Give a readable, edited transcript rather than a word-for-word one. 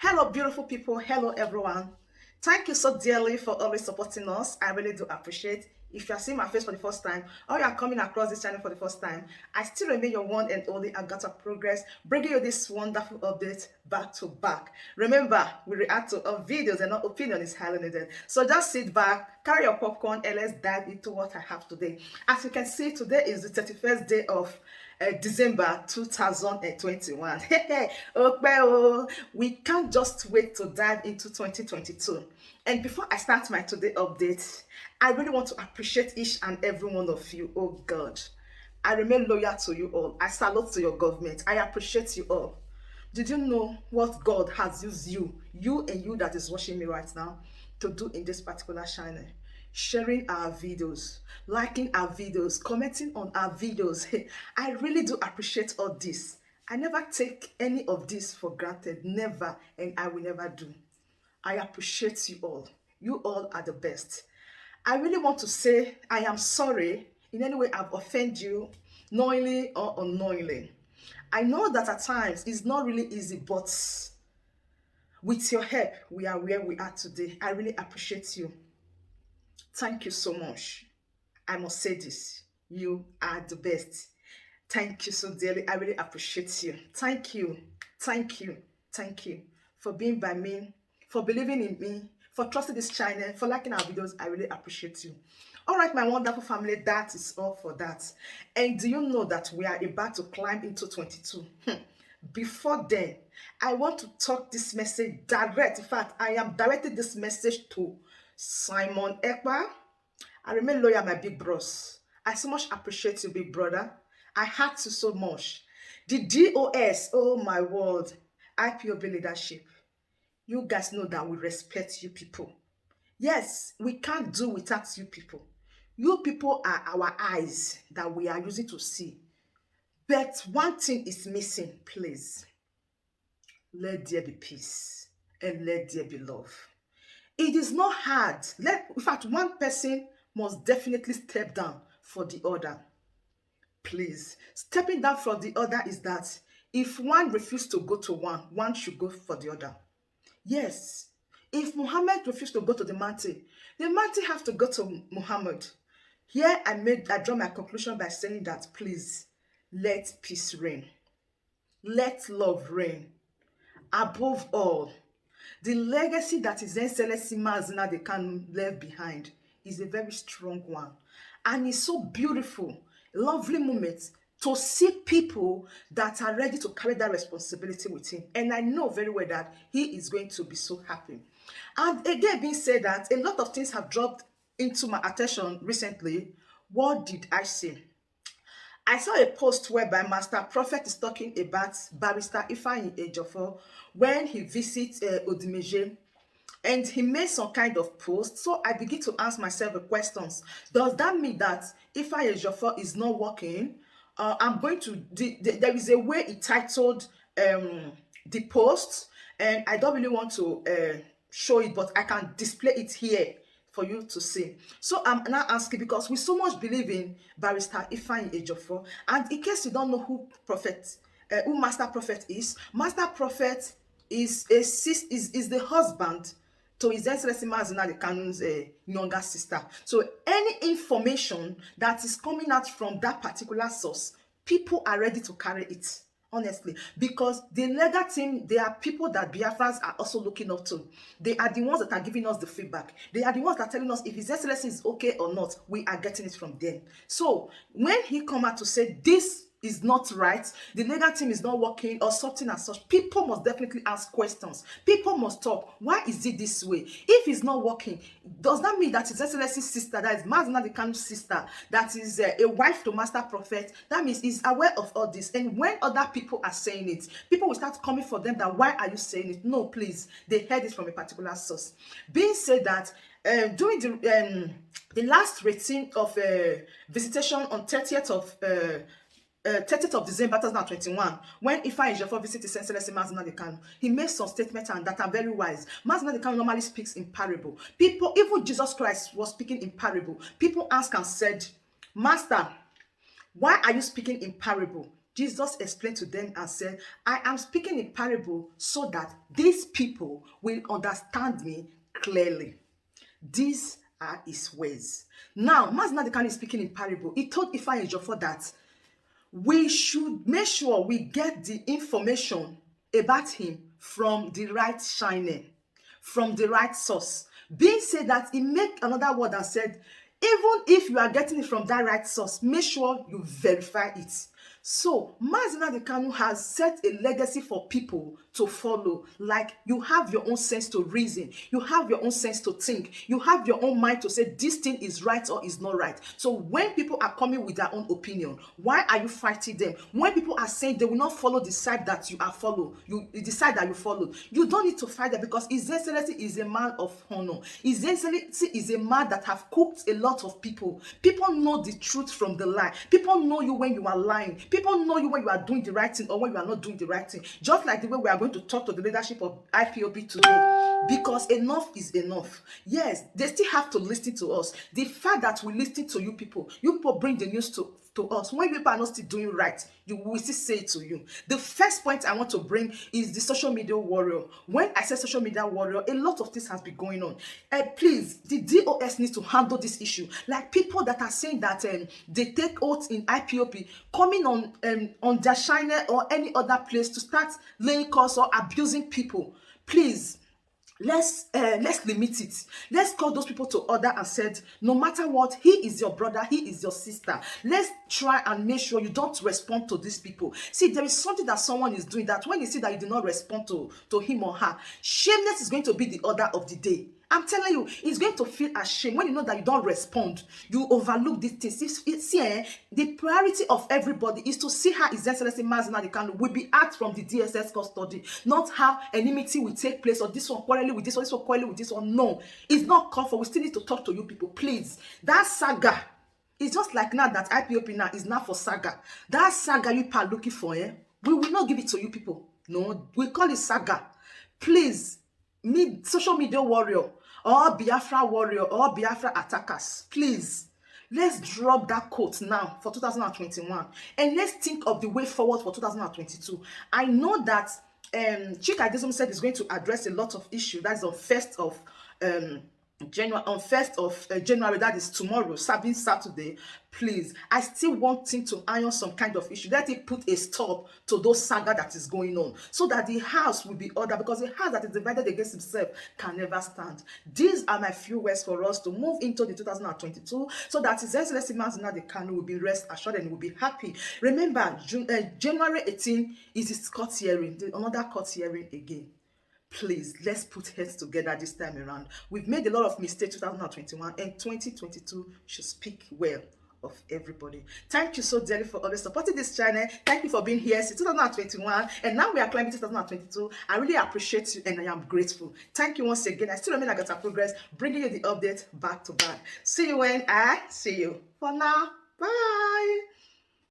Hello, beautiful people. Hello, everyone. Thank you so dearly for always supporting us. I really do appreciate. If you are seeing my face for the first time or you are coming across this channel for the first time, I still remain your one and only Agatha Progress, bringing you this wonderful update back to back. Remember, we react to our videos and our opinion is highly needed. So just sit back, carry your popcorn, and let's dive into what I have today. As you can see, today is the 31st day of December 2021. Okay, oh, we can't just wait to dive into 2022. And before I start my today update, I really want to appreciate each and every one of you. Oh God, I remain loyal to you all. I salute to your government. I appreciate you all. Did you know what God has used you and you that is watching me right now, to do in this particular channel? Sharing our videos, liking our videos, commenting on our videos. Hey, I really do appreciate all this. I never take any of this for granted, never, and I will never do. I appreciate you all. You all are the best. I really want to say I am sorry in any way I've offended you, knowingly or unknowingly. I know that at times it's not really easy, but with your help, we are where we are today. I really appreciate you. Thank you so much. I must say this. You are the best. Thank you so dearly. I really appreciate you. Thank you. Thank you. Thank you for being by me, for believing in me, for trusting this channel, for liking our videos. I really appreciate you. All right, my wonderful family, that is all for that. And do you know that we are about to climb into 22? Before then, I want to talk this message direct. In fact, I am directing this message to Simon Ekpa. I remain loyal, my big bros. I so much appreciate you, big brother. I had to so much. The DOS, oh my word, IPOB leadership. You guys know that we respect you people. Yes, we can't do without you people. You people are our eyes that we are using to see. But one thing is missing, please. Let there be peace and let there be love. It is not hard. In fact, one person must definitely step down for the other. Please. Stepping down for the other is that if one refuses to go to one should go for the other. Yes. If Muhammad refused to go to the mountain have to go to Muhammad. Here I draw my conclusion by saying that please let peace reign. Let love reign. Above all, the legacy that His Excellency Mazi Nnamdi Kanu left behind is a very strong one. And it's so beautiful, lovely moment to see people that are ready to carry that responsibility with him. And I know very well that he is going to be so happy. And again, being said that, a lot of things have dropped into my attention recently. What did I say? I saw a post whereby Master Prophet is talking about Barrister Ifeanyi Ejiofor when he visits Odimeje, and he made some kind of post. So I begin to ask myself the questions. Does that mean that Ifeanyi Ejiofor is not working? I'm going to, there is a way he titled the post, and I don't really want to show it, but I can display it here for you to see. So I'm now asking, because we so much believe in Barrister Ifeanyi Ejiofor, and in case you don't know who Master Prophet is, Master Prophet is the husband to His Excellency Mazi Nnamdi Kanu's younger sister. So any information that is coming out from that particular source, people are ready to carry it. Honestly, because the legal team, they are people that Biafrans are also looking up to. They are the ones that are giving us the feedback. They are the ones that are telling us if His Excellency is okay or not. We are getting it from them. So when he come out to say this is not right, the legal team is not working or something as such, people must definitely ask questions. People must talk. Why is it this way? If it's not working, does that mean that His Excellency's sister, that is Mazi Nnamdi Kanu's sister, that is a wife to Master Prophet, that means he's aware of all this? And when other people are saying it, people will start coming for them that why are you saying it? No, please, they heard it from a particular source. Being said that, during the last routine of visitation on 30th of December 2021, when Ifeanyi Ejiofor visited His Excellency Mazi Nnamdi Kanu, he made some statements and that are very wise. Mazi Nnamdi Kanu normally speaks in parable. People, even Jesus Christ was speaking in parable. People asked and said, Master, why are you speaking in parable? Jesus explained to them and said, I am speaking in parable so that these people will understand me clearly. These are his ways. Now, Mazi Nnamdi Kanu is speaking in parable. He told Ifeanyi Ejiofor that we should make sure we get the information about him from the right channel, from the right source. Being said that, he made another word and said, even if you are getting it from that right source, make sure you verify it. So Mazi Nnamdi Kanu has set a legacy for people to follow. Like, you have your own sense to reason, you have your own sense to think, you have your own mind to say this thing is right or is not right. So when people are coming with their own opinion, why are you fighting them? When people are saying they will not follow the side that you are follow, you decide that you follow, you don't need to fight them, because His Excellency is a man of honor. His Excellency is a man that have cooked a lot of people. People know the truth from the lie. People know you when you are lying. People know you when you are doing the right thing or when you are not doing the right thing. Just like the way we are going to talk to the leadership of IPOB today, because enough is enough. Yes, they still have to listen to us. The fact that we listen to you people bring the news to us. When people are not still doing right, you will still say it to you. The first point I want to bring is the social media warrior. When I say social media warrior, a lot of things has been going on. Please, the DOS needs to handle this issue. Like, people that are saying that they take oaths in IPOB, coming on their channel or any other place to start laying calls or abusing people. Please, let's limit it. Let's call those people to order and said, no matter what, he is your brother, he is your sister. Let's try and make sure you don't respond to these people. See, there is something that someone is doing that when you see that you do not respond to him or her, shameless is going to be the order of the day. I'm telling you, he's going to feel ashamed when you know that you don't respond. You overlook these things. See, the priority of everybody is to see how His Excellency Mazi Nnamdi Kanu will be out from the DSS custody, not how enmity will take place, or this one quarreling with this one quarreling with this one. No, it's not called for. We still need to talk to you people, please. That saga, it's just like now that IPOB now is now for saga. That saga you are looking for, we will not give it to you people. No, we call it saga. Please, social media warrior, or Biafra warrior, or Biafra attackers, please, let's drop that quote now for 2021 and let's think of the way forward for 2022. I know that Chika Adesum said he's going to address a lot of issues. That's on 1st of January, that is tomorrow, Sabbath Saturday. Please, I still want him to iron some kind of issue. Let it put a stop to those saga that is going on, so that the house will be ordered, because the house that is divided against himself can never stand. These are my few words for us to move into the 2022, so that His Excellency Mazi Nnamdi Kanu will be rest assured and will be happy. Remember, January 18 is his court hearing, another court hearing again. Please, let's put heads together this time around. We've made a lot of mistakes 2021, and 2022 should speak well of everybody. Thank you so dearly for always supporting this channel. Thank you for being here since 2021, and now we are climbing 2022. I really appreciate you and I am grateful. Thank you once again. I still remain Agatha Progress, bringing you the update back to back. See you when I see you. For now, bye.